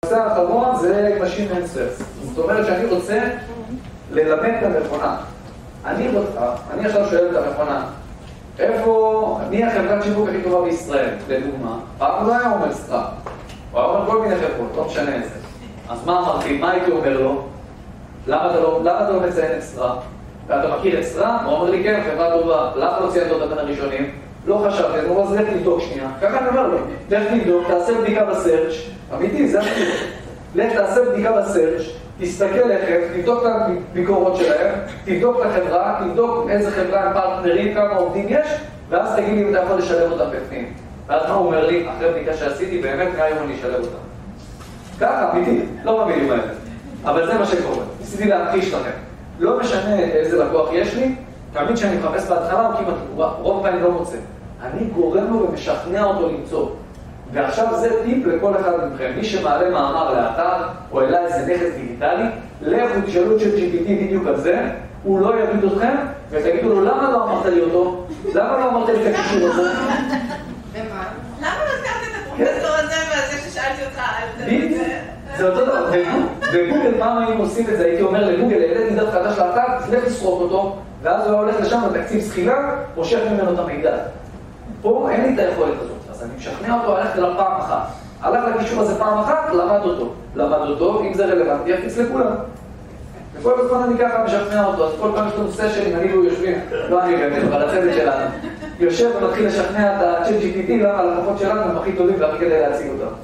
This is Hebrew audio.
הנושא האחרון זה Machine Answers. זאת אומרת שאני רוצה ללמד את המכונה. אני עכשיו שואל את המכונה, מי החברת שיווק הכי טובה בישראל? לדוגמה, פעם לא היה אומר סטרה. הוא היה אומר כל מיני חברות, לא משנה את זה. אז מה אמרתי? מה הייתי אומר לו? למה אתה לא מציין את סטרה? ואתה מכיר את סטרה? הוא אומר לי, כן, חברה טובה. למה לא ציינת אותה בין הראשונים? לא חשבתי, אז הוא לך לבדוק שנייה. ככה אני אומר לו, לך לבדוק, תעשה בדיקה בסרצ'. אמיתי, זה אמיתי. לך תעשה בדיקה בסרצ', תסתכל לכם, תבדוק את הביקורות שלהם, תבדוק את החברה, תבדוק איזה חברה הם פרטנרים, כמה עובדים יש, ואז תגיד לי אם אתה יכול לשלב אותם בפנים. ואז מה הוא אומר לי? אחרי בדיקה שעשיתי, באמת מהיום אני אשלב אותם. ככה, אמיתי, לא במילים האלה. אבל זה מה שקורה. ניסיתי להמחיש לכם. לא משנה איזה לקוח יש לי, תמיד שאני מחפש בהתחלה, הוא כמעט רוב פעמים לא מוצא. אני גורם לו ומשכנע אותו למצוא. ועכשיו זה טיפ לכל אחד מכם. מי שמעלה מאמר לאתר, או אלא איזה נכס דיגיטלי, לכו תשאלו של GPT בדיוק על זה, הוא לא יגיד אתכם, ותגידו לו, למה לא אמרת לי אותו? למה לא אמרת לי את הקישור הזה? ומה? למה לא הזכרתי את הפרופסור הזה והזה ששאלתי אותך על זה? זה אותו דבר, בגוגל פעם היינו עושים את זה, הייתי אומר לגוגל, העליתי דף חדש לאתר, תלך לסרוק אותו, ואז הוא הולך לשם בתקציב זחילה, מושך ממנו את המידע. פה אין לי את היכולת הזאת, אז אני משכנע אותו, הלכת אליו פעם אחת. הלך לקישור הזה פעם אחת, למד אותו, אם זה רלוונטי, יפיץ לכולם. וכל הזמן אני ככה משכנע אותו, אז כל פעם יש לנו סשנים, אני והוא יושבים, לא אני באמת, אבל הצוות שלנו. יושב ומתחיל לשכנע את ה-GPT, למה הלקוחות שלנו הם הכי טובים והכי כדי להציג אותם.